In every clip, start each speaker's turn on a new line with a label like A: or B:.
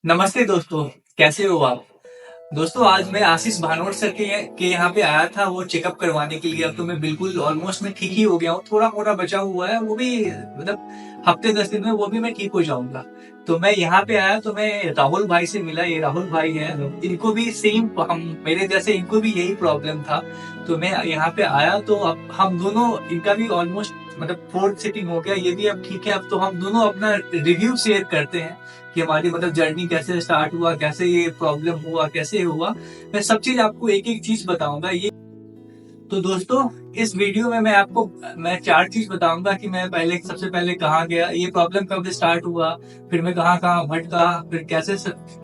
A: नमस्ते दोस्तों, कैसे हो आप? दोस्तों आज मैं आशीष भानोट सर के यहाँ पे आया था वो चेकअप करवाने के लिए। अब तो मैं बिल्कुल ऑलमोस्ट मैं ठीक ही हो गया हूँ। थोड़ा मोड़ा बचा हुआ है, वो भी मतलब हफ्ते 10 दिन में वो भी मैं ठीक हो जाऊंगा। तो मैं यहाँ पे आया तो मैं राहुल भाई से मिला। ये राहुल भाई हैं, इनको भी सेम हम मेरे जैसे इनको भी यही प्रॉब्लम था। तो मैं यहाँ पे आया तो अब हम दोनों, इनका भी ऑलमोस्ट मतलब फोर्थ सिटिंग हो गया, ये भी अब ठीक है। अब तो हम दोनों अपना रिव्यू शेयर करते हैं कि हमारी मतलब जर्नी कैसे स्टार्ट हुआ, कैसे ये प्रॉब्लम हुआ, कैसे हुआ। मैं सब चीज आपको एक एक चीज बताऊंगा। ये तो दोस्तों, इस वीडियो में मैं 4 चीज बताऊंगा कि मैं पहले सबसे पहले कहाँ गया, ये प्रॉब्लम कब स्टार्ट हुआ, फिर मैं कहाँ कहाँ भटका, फिर कैसे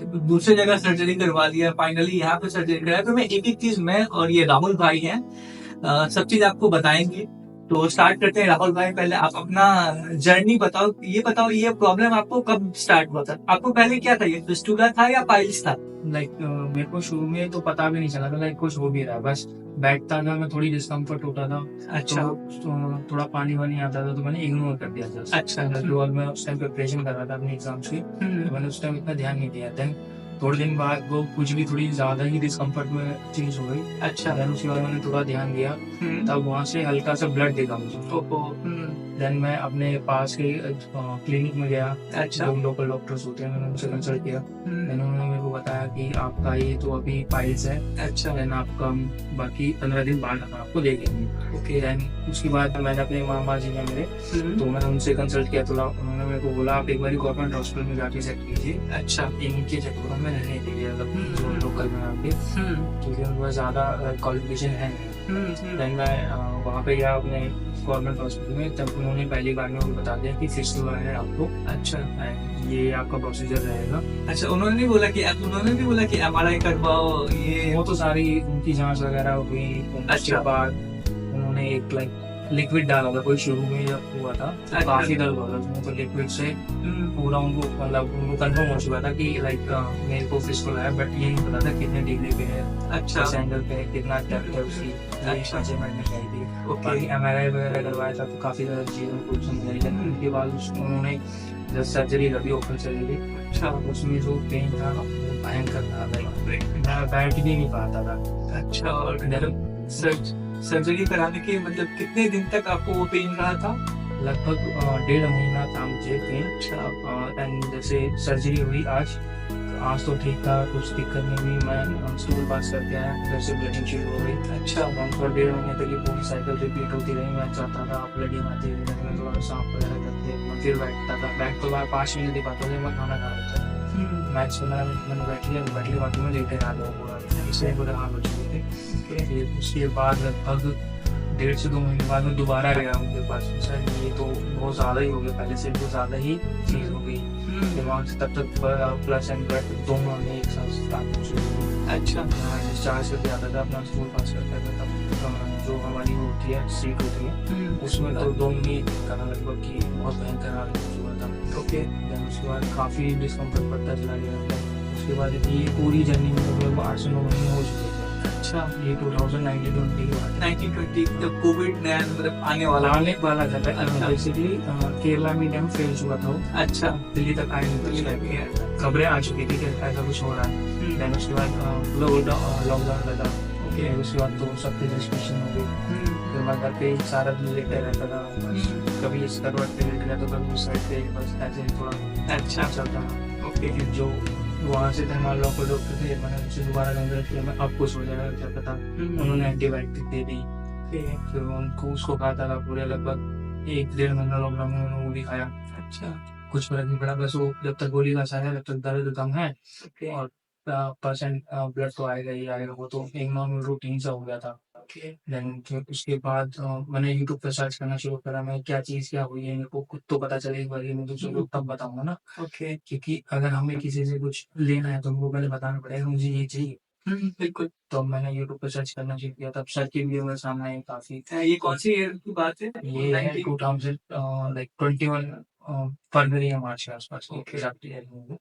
A: दूसरी जगह सर्जरी करवा लिया, फाइनली यहाँ पे सर्जरी कराया। तो मैं एक एक चीज, मैं और ये राहुल भाई हैं, सब चीज आपको बताएंगे। तो स्टार्ट करते हैं। राहुल भाई, पहले आप अपना जर्नी बताओ। ये बताओ, ये प्रॉब्लम आपको कब स्टार्ट हुआ था? आपको पहले क्या था, ये फिस्टुला था या पाइल्स था?
B: मेरे को शुरू में तो पता भी नहीं चला था कुछ हो भी रहा है। बस बैठता था मैं, थोड़ी डिस्कम्फर्ट होता था।
A: अच्छा।
B: तो थोड़ा पानी वानी आता था तो मैंने इग्नोर कर दिया था।
A: अच्छा।
B: मैं उस टाइम प्रिपरेशन कर रहा था अपने एग्जाम्स की, तो मैंने उस टाइम इतना ध्यान नहीं दिया। देन थोड़े दिन बाद वो कुछ भी थोड़ी ज्यादा ही डिस्कम्फर्ट में चेंज हो गई।
A: अच्छा।
B: देन उसके बाद मैंने थोड़ा ध्यान दिया, तब वहाँ से हल्का सा ब्लड दिखा मुझे।
A: ओहो।
B: देन मैं अपने पास के क्लिनिक में गया।
A: अच्छा।
B: जो लोकल डॉक्टर्स होते हैं, मैंने उनसे कंसल्ट किया। देन उन्होंने मेरे को बताया कि आपका ये तो अभी पाइल्स है।
A: अच्छा।
B: देन आपका बाकी 15 दिन बाद हम आपको देखेंगे।
A: ओके।
B: देन उसके बाद मैंने अपने मामा जी हैं मेरे, तो मैंने उनसे कंसल्ट किया। थोड़ा उन्होंने मेरे को बोला आप एक बार गवर्नमेंट हॉस्पिटल में जाके चेक कीजिए।
A: अच्छा।
B: इनके चक्कर में रहने के लिए जो लोकल में आके, क्योंकि उनका ज़्यादा क्वालिफिकेशन है नहीं। देन मैं वहाँ पे गया अपने गवर्नमेंट हॉस्पिटल में। तब उन्होंने पहली बार में मुझे बता दिया कि फिस्टुला है आपको। अच्छा। ये आपका प्रोसीजर रहेगा।
A: अच्छा, उन्होंने भी बोला कि एमआरआई करवाओ ये?
B: वो तो सारी उनकी जांच वगैरह हुई। उसके
A: अच्छा।
B: बाद उन्होंने एक लिक्विड डाला था कोई, शुरू में जब हुआ था तो
A: अच्छा।
B: काफी दर्द हो रहा था। तो लिक्विड से पूरा उनको मतलब उनको कंफर्म हो चुका था कि मेरे को फिस्टुला है, बट ये नहीं पता था कितने डिग्री पे है,
A: अच्छा।
B: किस एंगल पे है, कितना डेप्थ है उसकी।
A: अच्छा।
B: मेजरमेंट में चाहिए थी।
A: ओके।
B: बाकी एमआरआई वगैरह करवाया था तो काफी ज्यादा चीजों को समझ आई। लेकिन उसके बाद उन्होंने जब सर्जरी करी, ओपन सर्जरी,
A: अच्छा।
B: उसमें जो पेन था वो भयंकर था। मैं बैठ भी नहीं पाता था।
A: अच्छा। और सर्जरी कराने के मतलब कितने दिन तक आपको वो पेन रहा था?
B: लगभग 1.5 महीना था मुझे पेन।
A: अच्छा।
B: एंड जैसे सर्जरी हुई आज तो ठीक था, कुछ दिक्कत नहीं हुई। मैं स्टूल पास करके आया, फिर से ब्लडिंग शुरू हो गई।
A: अच्छा।
B: थोड़ा 1.5 महीने तक ये पूरी साइकिल रिपीट होती रही। मैं चाहता था ब्लडिंग आती रही, मैं थोड़ा सांप वगैरह करके मैं फिर बैठता था। बैठ तो मैं 5 मिनट ही पाता था, मैं खाना खा रहा था। मैच 15 मिनट मैंने बैठ लिया, बाकी में लेटे रहा था पूरा। इसलिए बुरा हाल हो चुके थे। फिर उसके बाद लगभग 1.5 से 2 महीने बाद में दोबारा गया उनके पास। सर ये तो बहुत ज़्यादा ही हो गया, पहले से बहुत ज़्यादा ही चीज़ हो गई दिमाग से। तब तक प्लस एंड ब्लड दोनों हमें एक साथ स्टार्ट हो चुके। अच्छा। डिस्चार्ज करके आता था, अपना स्कूल पास करता था। तब जो हमारी वो होती है सीट होती है, उसमें तो दोनों ही करना लगभग कि बहुत भयंकर हाल हो चुका था। ओके। देन उसके बाद काफ़ी डिस्कम्फर्ट पड़ता चला गया। उसके बाद ये पूरी जर्नी में लगभग 8 से 9 महीने हो चुके थे।
A: अच्छा।
B: ये 2019-20
A: जब कोविड नया मतलब आने वाला
B: आने वाला था। बेसिकली केरला में डैम फेल हुआ था वो।
A: अच्छा।
B: दिल्ली तक आए नहीं थे, खबरें आ चुकी थी कि ऐसा कुछ हो रहा है। देन उसके बाद लॉकडाउन लगा। ओके। उसके बाद तो सब कुछ रिस्ट्रिक्शन हो गई। फिर मैं घर पे ही सारा दिन लेटे रहता था। कभी इस करवट पे लेट गया तो कभी उस साइड पे, बस ऐसे ही थोड़ा अच्छा चलता था। ओके। फिर जो वहाँ से मान लो कोई डॉक्टर थे, मैंने उनसे दोबारा कंसल्ट किया, मैं अब कुछ हो जाएगा क्या पता। उन्होंने एंटीबायोटिक दे दी। फिर उनको उसको खाता था पूरे लगभग 1-1.5 महीना लॉकडाउन में उन्होंने वो भी खाया। अच्छा। कुछ फर्क नहीं पड़ा, बस वो जब तक गोली का असर है तब तक दर्द कम है। और परसेंट ब्लड तो आएगा ही आएगा, वो तो एक नॉर्मल रूटीन सा हो गया था। देन फिर उसके बाद मैंने यूट्यूब पर सर्च करना शुरू करा, मैं क्या चीज़ क्या हुई है, मेरे को खुद तो पता चले एक बार, ये मैं दूसरों को तब बताऊंगा ना। ओके। क्योंकि अगर हमें किसी से कुछ लेना है तो हमको पहले बताना पड़ेगा मुझे ये चाहिए। बिल्कुल। तो मैंने यूट्यूब पर सर्च करना शुरू किया, तब सर्च की वीडियो मेरे सामने आई काफ़ी।
A: ये कौन सी ईयर की बात है?
B: ये है 2000 21 फरवरी या मार्च के आसपास की एग्जैक्ट ईयर है वो।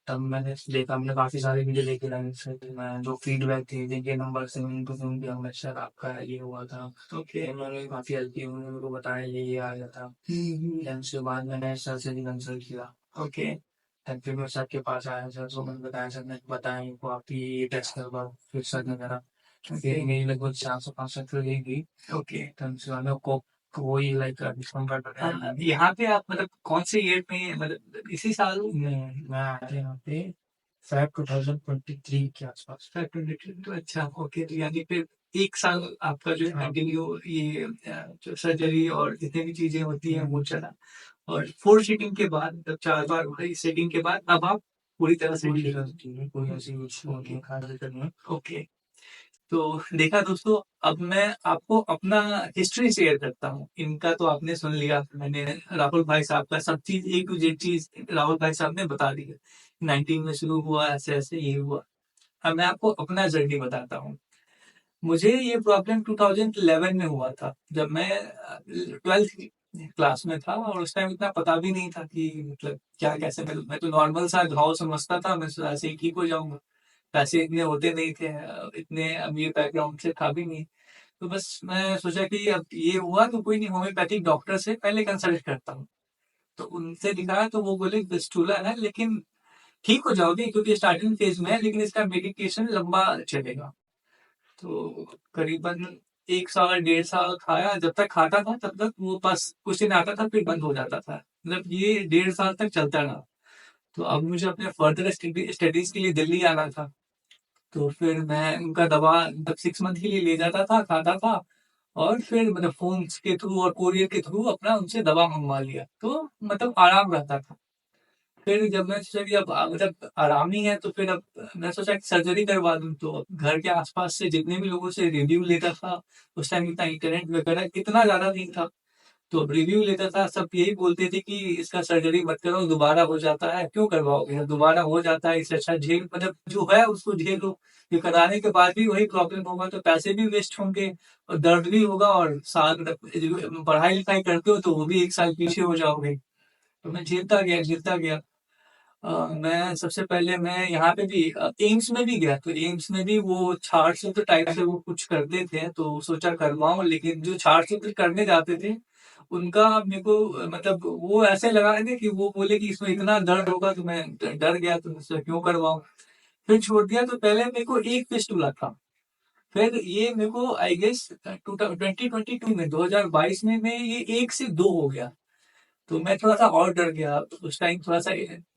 B: तब मैंने देखा, हमने काफ़ी सारे वीडियो देखे लाइन से। मैं जो फीडबैक थे जिनके नंबर से मैंने उनको फ़ोन किया, मैं सर आपका ये हुआ था। ओके। उन्होंने काफ़ी हेल्प की, उन्होंने मेरे को बताया ये आ गया था। देन उसके बाद मैंने सर से भी कंसल्ट किया। ओके। फिर सर के पास आया सर, तो मैंने बताया, सर ने बताया इनको आप ये टेस्ट करवाओ। फिर सर ने मेरा फिर मेरी लगभग 400-500 फिर यही गई।
A: ओके।
B: तो उसके बाद में को वही लाइक डिस्काउंट वगैरह।
A: यहाँ पे आप मतलब कौन से ईयर में, मतलब इसी साल?
B: मैं आया था यहाँ पे Feb 2023 के आसपास।
A: तो अच्छा, ओके। तो यानी फिर एक साल आपका जो है
B: हाँ।
A: कंटिन्यू ये जो सर्जरी और जितनी भी चीजें होती हैं वो चला, और 4 सीटिंग के बाद, मतलब 4 बार हुई सीटिंग के बाद अब आप पूरी तरह से
B: पूरी
A: ठीक
B: तरह
A: हो।
B: से ठीक है, कोई ऐसी कुछ नहीं, खास दिक्कत नहीं है।
A: ओके। तो देखा दोस्तों, अब मैं आपको अपना हिस्ट्री शेयर करता हूँ। इनका तो आपने सुन लिया, मैंने राहुल भाई साहब का सब चीज एक टू जेड चीज राहुल भाई साहब ने बता दी है। 19 में शुरू हुआ, ऐसे ऐसे ये हुआ। अब मैं आपको अपना जर्नी बताता हूँ। मुझे ये प्रॉब्लम 2011 में हुआ था, जब मैं 12th क्लास में था, और उस टाइम इतना पता भी नहीं था कि मतलब क्या कैसे। मैं तो नॉर्मल सा घाव समझता था, मैं सोचा ऐसे ही ठीक हो जाऊंगा। पैसे इतने होते नहीं थे, इतने अमीर बैकग्राउंड से था भी नहीं। तो बस मैं सोचा कि अब ये हुआ तो कोई नहीं, होम्योपैथिक डॉक्टर से पहले कंसल्ट करता हूँ। तो उनसे दिखाया तो वो बोले फिस्टुला है, लेकिन ठीक हो जाओगे क्योंकि स्टार्टिंग फेज में है, लेकिन इसका मेडिकेशन लंबा चलेगा। तो करीबन 1 साल 1.5 साल खाया। जब तक खाता था तब तक वो बस कुछ दिन आता था, फिर बंद हो जाता था। मतलब ये 1.5 साल तक चलता रहा। तो अब मुझे अपने फर्दर स्टडीज के लिए दिल्ली आना था। तो फिर मैं उनका दवा मतलब 6 मंथ के लिए ले जाता था, खाता था, और फिर मतलब फोन के थ्रू और कोरियर के थ्रू अपना उनसे दवा मंगवा लिया, तो मतलब आराम रहता था। फिर जब मैं सोचा कि अब मतलब आराम ही है, तो फिर अब मैं सोचा कि सर्जरी करवा दूं। तो अब घर के आसपास से जितने भी लोगों से रिव्यू लेता था, उस टाइम इतना इंटरनेट वगैरह इतना ज्यादा नहीं था, तो अब रिव्यू लेता था, सब यही बोलते थे कि इसका सर्जरी मत करो, दोबारा हो जाता है, क्यों करवाओगे, दोबारा हो जाता है, इससे अच्छा झेल, मतलब जो है उसको झेल लो। ये कराने के बाद भी वही प्रॉब्लम होगा तो पैसे भी वेस्ट होंगे, और दर्द भी होगा, और साल मतलब पढ़ाई लिखाई करते हो तो वो भी 1 साल पीछे हो जाओगे। तो मैं झेलता गया। मैं सबसे पहले मैं यहाँ पे भी एम्स में भी गया, तो एम्स में भी वो छाछ सूत्र टाइप से वो कुछ करते थे, तो सोचा करवाऊं, लेकिन जो छाछ सूत्र करने जाते थे उनका मेरे को मतलब वो ऐसे लगा रहे थे कि वो बोले कि इसमें इतना दर्द होगा, तो मैं डर गया, तो मुझसे क्यों करवाऊं। फिर छोड़ दिया। तो पहले मेरे को एक फिस्टुला था, फिर ये मेरे को आई गेस 2022 में 2022 में ये 1 से 2 हो गया। तो मैं थोड़ा सा और डर गया उस टाइम, थोड़ा सा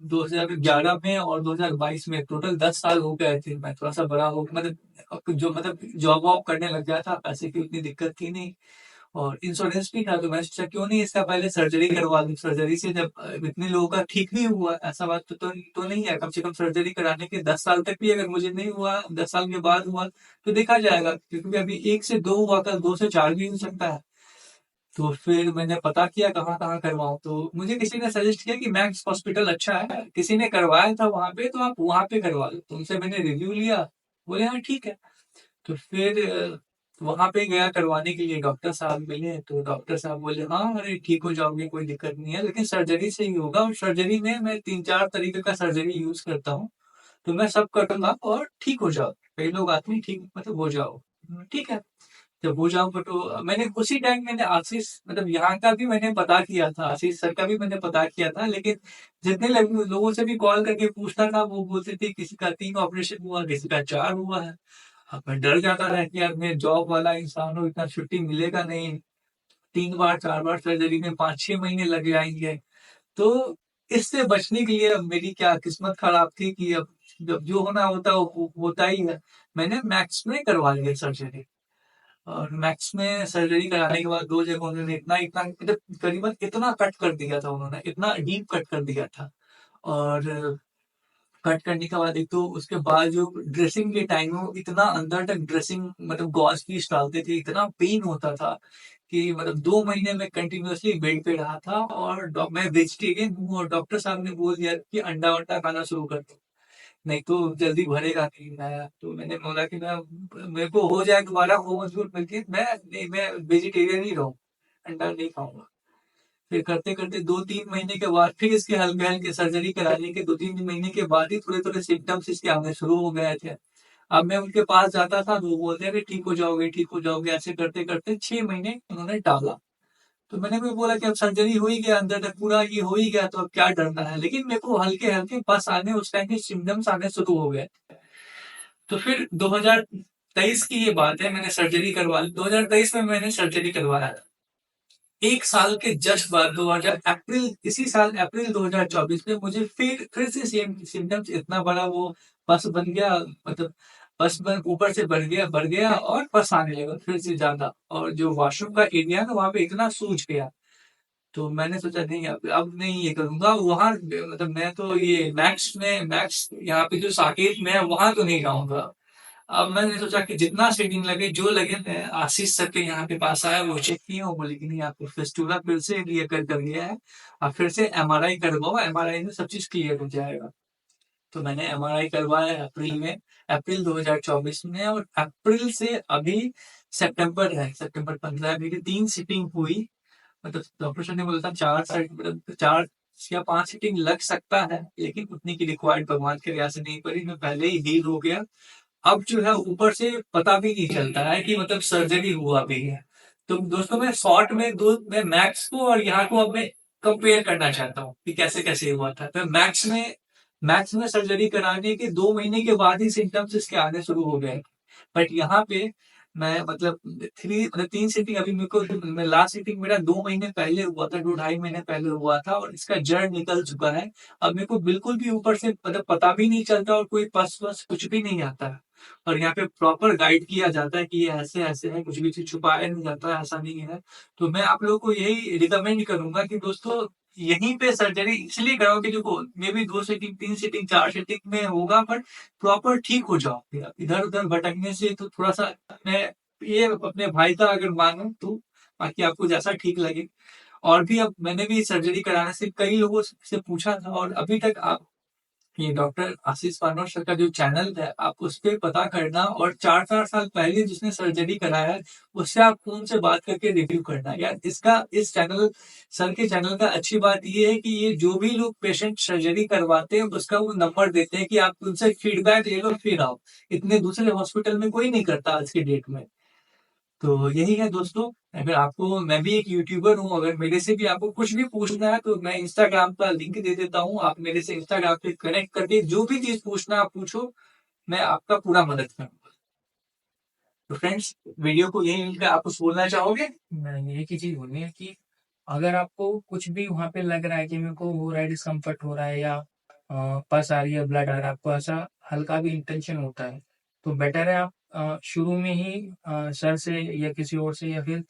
A: 2011 में और 2022 में टोटल 10 साल हो गए थे। मैं थोड़ा सा बड़ा हो, मतलब जो मतलब जॉब वॉब करने लग गया था, पैसे की उतनी दिक्कत थी नहीं, और इंश्योरेंस भी था। तो मैं सोचा क्यों नहीं इसका पहले सर्जरी करवा लूं। सर्जरी से जब इतने लोगों का ठीक भी हुआ, ऐसा बात तो नहीं है, कम से कम सर्जरी कराने के 10 साल तक भी अगर मुझे नहीं हुआ, 10 साल के बाद हुआ तो देखा जाएगा, क्योंकि अभी 1 से 2 हुआ, कल 2 से 4 भी हो सकता है। तो फिर मैंने पता किया कहाँ कहाँ करवाऊं, तो मुझे किसी ने सजेस्ट किया कि मैक्स हॉस्पिटल अच्छा है, किसी ने करवाया था वहां पे, तो आप वहां पे करवा लो। तो उनसे मैंने रिव्यू लिया, बोले हाँ ठीक है। तो फिर वहां पे गया करवाने के लिए, डॉक्टर साहब मिले, तो डॉक्टर साहब बोले हाँ अरे ठीक हो जाओगे, कोई दिक्कत नहीं है, लेकिन सर्जरी से ही होगा, और सर्जरी में मैं 3-4 तरीके का सर्जरी यूज करता हूँ, तो मैं सब करूंगा और ठीक हो जाओ। कई लोग आते हैं ठीक मतलब हो जाओ। ठीक है। जब हो जाऊं तो मैंने उसी टाइम मैंने आशीष मतलब यहाँ का भी मैंने पता किया था, आशीष सर का भी मैंने पता किया था, लेकिन जितने लोगों से भी कॉल करके पूछता था, वो बोलते थे किसी का 3 ऑपरेशन हुआ, किसी का 4 हुआ है। अब मैं डर जाता था कि यार मैं जॉब वाला इंसान हूँ, इतना छुट्टी मिलेगा नहीं, 3 बार 4 बार सर्जरी में 5-6 महीने लग जाएंगे। तो इससे बचने के लिए अब मेरी क्या किस्मत खराब थी कि अब जब जो होना होता है वो होता ही है। मैंने मैक्स में करवा लिया सर्जरी, और मैक्स में सर्जरी कराने के बाद 2 जगह उन्होंने इतना इतना मतलब करीबन इतना कट कर दिया था, उन्होंने इतना डीप कट कर दिया था। और कट करने के बाद एक तो उसके बाद जो ड्रेसिंग के टाइम में वो इतना अंदर तक ड्रेसिंग मतलब गॉज पीस डालते थे, इतना पेन होता था कि मतलब 2 महीने में कंटिन्यूअसली बेड पे रहा था। और मैं वेजिटेरियन हूँ, और डॉक्टर साहब ने बोल दिया कि अंडा वंडा खाना शुरू कर दो, नहीं तो जल्दी भरेगा नहीं। तो मैंने बोला कि मैं मेरे को हो जाए दोबारा हो मजबूर मिलती, मैं वेजिटेरियन ही रहूँ, अंडा नहीं खाऊंगा। फिर करते करते 2-3 महीने के बाद फिर इसके हल्के हल्के सर्जरी कराने के 2-3 महीने के बाद ही थोड़े थोड़े सिम्टम्स इसके आने शुरू हो गए थे। अब मैं उनके पास जाता था तो वो बोलते हैं कि ठीक हो जाओगे ठीक हो जाओगे, ऐसे करते करते 6 महीने उन्होंने टाला। तो मैंने भी बोला कि अब सर्जरी हो ही गया, अंदर तक पूरा ये हो ही गया, तो अब क्या डरना है। लेकिन मेरे को हल्के हल्के बस आने, उस टाइम के सिम्टम्स आने शुरू हो गए। तो फिर 2023 की ये बात है, मैंने सर्जरी करवा ली। 2023 में मैंने सर्जरी करवाया था। एक साल के जस्ट बाद 2000 अप्रैल, इसी साल अप्रैल 2024 में मुझे फिर से सेम सिम्टम्स, इतना बड़ा वो पस बन गया, मतलब पस बन ऊपर से बढ़ गया और पस आने लगा फिर से ज्यादा, और जो वॉशरूम का एरिया है वहां पे इतना सूज गया। तो मैंने सोचा नहीं, अब नहीं ये करूंगा वहां, मतलब मैं तो ये मैक्स यहाँ पे जो साकेत में है वहां तो नहीं जाऊंगा। अब मैंने सोचा कि जितना स्वेटिंग लगे जो लगे, मैं आशीष सर के यहाँ पे पास आया, वो चेक किया, वो बोले कि नहीं आपको फिस्टुला फिर से रिकर कर गया है, आप फिर से एमआरआई करवाओ, एमआरआई में सब चीज क्लियर हो जाएगा। तो मैंने एमआरआई करवाया अप्रैल में, अप्रैल 2024 में, और अप्रैल से अभी सितंबर है, सितंबर 15 मेरी 3 सीटिंग हुई। मतलब डॉक्टर ने बोला था 4 या 5 सीटिंग लग सकता है, लेकिन उतनी की रिक्वायर्ड भगवान के दया से नहीं पड़ी, मैं पहले ही हील हो गया। अब जो है ऊपर से पता भी नहीं चलता है कि मतलब सर्जरी हुआ भी है। तो दोस्तों मैं शॉर्ट में मैं मैक्स को और यहाँ को अब मैं कंपेयर करना चाहता हूँ कि कैसे कैसे हुआ था। तो मैक्स में सर्जरी कराने के 2 महीने के बाद ही सिम्टम्स इसके आने शुरू हो गए। बट यहाँ पे मैं मतलब 3 सीटिंग अभी मेरे को, मैं लास्ट सीटिंग मेरा 2 महीने पहले हुआ था, 2 ढाई महीने पहले हुआ था, और इसका जड़ निकल चुका है। अब मेरे को बिल्कुल भी ऊपर से मतलब पता भी नहीं चलता, और कोई पस वस कुछ भी नहीं आता है। और यहाँ पे प्रॉपर गाइड किया जाता है कि ये ऐसे ऐसे है, कुछ भी चीज छुपाया नहीं जाता है, ऐसा नहीं है। तो मैं आप लोगों को यही रिकमेंड करूंगा कि दोस्तों यहीं पे सर्जरी इसलिए कराओ कि देखो मे भी 2 सीटिंग 3 सीटिंग 4 सीटिंग में होगा, बट प्रॉपर ठीक हो जाओ। इधर उधर भटकने से तो थोड़ा सा अपने भाई का अगर मानो तो, बाकी आपको जैसा ठीक लगे। और भी अब मैंने भी सर्जरी कराने से कई लोगों से पूछा था, और अभी तक आप ये डॉक्टर आशीष पानोर सर का जो चैनल है आप उस पर पता करना, और 4 4 साल पहले जिसने सर्जरी कराया है उससे आप फोन से बात करके रिव्यू करना यार। इस चैनल, सर के चैनल का अच्छी बात ये है कि ये जो भी लोग पेशेंट सर्जरी करवाते हैं उसका वो नंबर देते हैं कि आप उनसे फीडबैक ले लो फिर आओ। इतने दूसरे हॉस्पिटल में कोई नहीं करता आज की डेट में। तो यही है दोस्तों। अगर आपको, मैं भी एक यूट्यूबर हूँ, अगर मेरे से भी आपको कुछ भी पूछना है तो मैं इंस्टाग्राम का लिंक दे देता हूँ, आप मेरे से इंस्टाग्राम पे कनेक्ट करके जो भी चीज पूछना आप पूछो, मैं आपका पूरा मदद करूंगा। तो फ्रेंड्स, वीडियो को यही मिलकर आप कुछ बोलना चाहोगे?
B: मैं एक ही चीज बोलनी है कि अगर आपको कुछ भी वहां पे लग रहा है कि मेरे को हो रहा है, डिस्कम्फर्ट हो रहा है, या पस आ रही है, ब्लड आ रहा है, आपको ऐसा हल्का भी इंटेंशन होता है, तो बेटर है आप शुरू में ही सर से या किसी और से, या फिर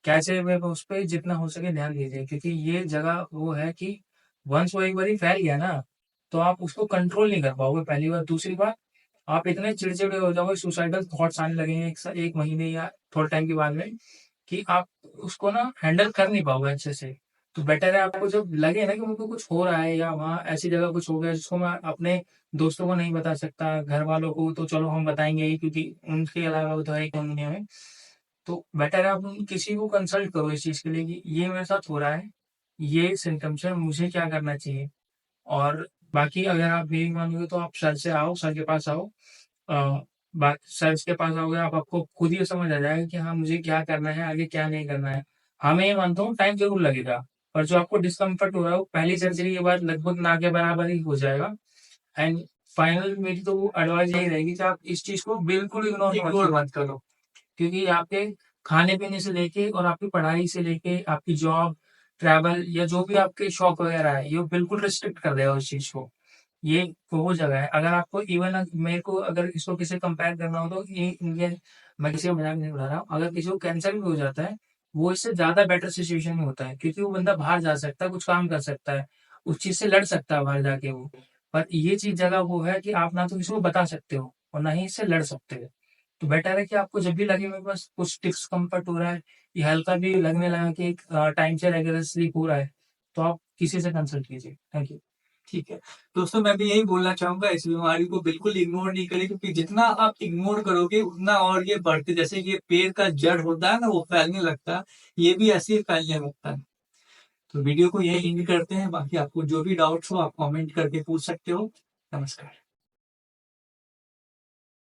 B: कैसे वे उस पर जितना हो सके ध्यान दीजिए, क्योंकि ये जगह वो है कि वंस वो एक बार फैल गया ना, तो आप उसको कंट्रोल नहीं कर पाओगे, पहली बार। दूसरी बात, आप इतने चिड़चिड़े हो जाओगे, सुसाइडल थॉट्स आने लगेंगे एक महीने या थोड़े टाइम के बाद में, कि आप उसको ना हैंडल कर नहीं पाओगे अच्छे से। तो बेटर है आपको जब लगे ना कि उनको कुछ हो रहा है, या वहाँ ऐसी जगह कुछ हो गया जिसको मैं अपने दोस्तों को नहीं बता सकता, घर वालों को तो चलो हम बताएंगे ही, क्योंकि उनके अलावा वो तो है ही नहीं दुनिया में। तो बेटर है आप किसी को कंसल्ट करो इस चीज के लिए कि ये मेरे साथ हो रहा है, ये सिम्टम्स है, मुझे क्या करना चाहिए। और बाकी अगर आप भी मानोगे तो आप सर से आओ, सर के पास आओ। बात सर के पास आओगे आप, आपको खुद ही समझ आ जाएगा कि हाँ मुझे क्या करना है, आगे क्या नहीं करना है। हाँ मैं ये मानता हूँ टाइम जरूर लगेगा, पर जो आपको डिस्कम्फर्ट हो रहा है वो पहली सर्जरी के बाद लगभग ना के बराबर ही हो जाएगा। एंड फाइनल मेरी तो एडवाइस यही रहेगी कि आप इस चीज को बिल्कुल इग्नोर मत करो, क्योंकि आपके खाने पीने से लेके और आपकी पढ़ाई से लेके आपकी जॉब, ट्रैवल, या जो भी आपके शौक वगैरह है, ये बिल्कुल रिस्ट्रिक्ट कर देगा उस चीज को। ये वो जगह है। अगर आपको इवन मेरे को अगर इसको किसी कंपेयर करना हो तो ये मैं किसी का मजाक नहीं उड़ा रहा हूँ, अगर किसी को कैंसर भी हो जाता है, वो इससे ज्यादा बेटर सिचुएशन में होता है, क्योंकि वो बंदा बाहर जा सकता है, कुछ काम कर सकता है, उस चीज से लड़ सकता है बाहर जाके वो। पर ये चीज जगह वो है कि आप ना तो किसी को बता सकते हो और ना ही इससे लड़ सकते हो। तो बेटर है कि आपको जब भी लगे मेरे पास कुछ डिस्कम्फर्ट हो रहा है, या हल्का भी लगने लगा कि टाइम से रेगुलर स्लीप हो रहा है, तो आप किसी से कंसल्ट कीजिए। Thank you.
A: ठीक है दोस्तों, मैं भी यही बोलना चाहूंगा, इस बीमारी को बिल्कुल इग्नोर नहीं करें, क्योंकि जितना आप इग्नोर करोगे उतना और ये बढ़ते, जैसे ये पेड़ का जड़ होता है ना वो फैलने लगता है, ये भी ऐसे ही फैलने लगता है। तो वीडियो को यही एंड करते हैं, बाकी आपको जो भी डाउट्स हो आप कमेंट करके पूछ सकते हो। नमस्कार।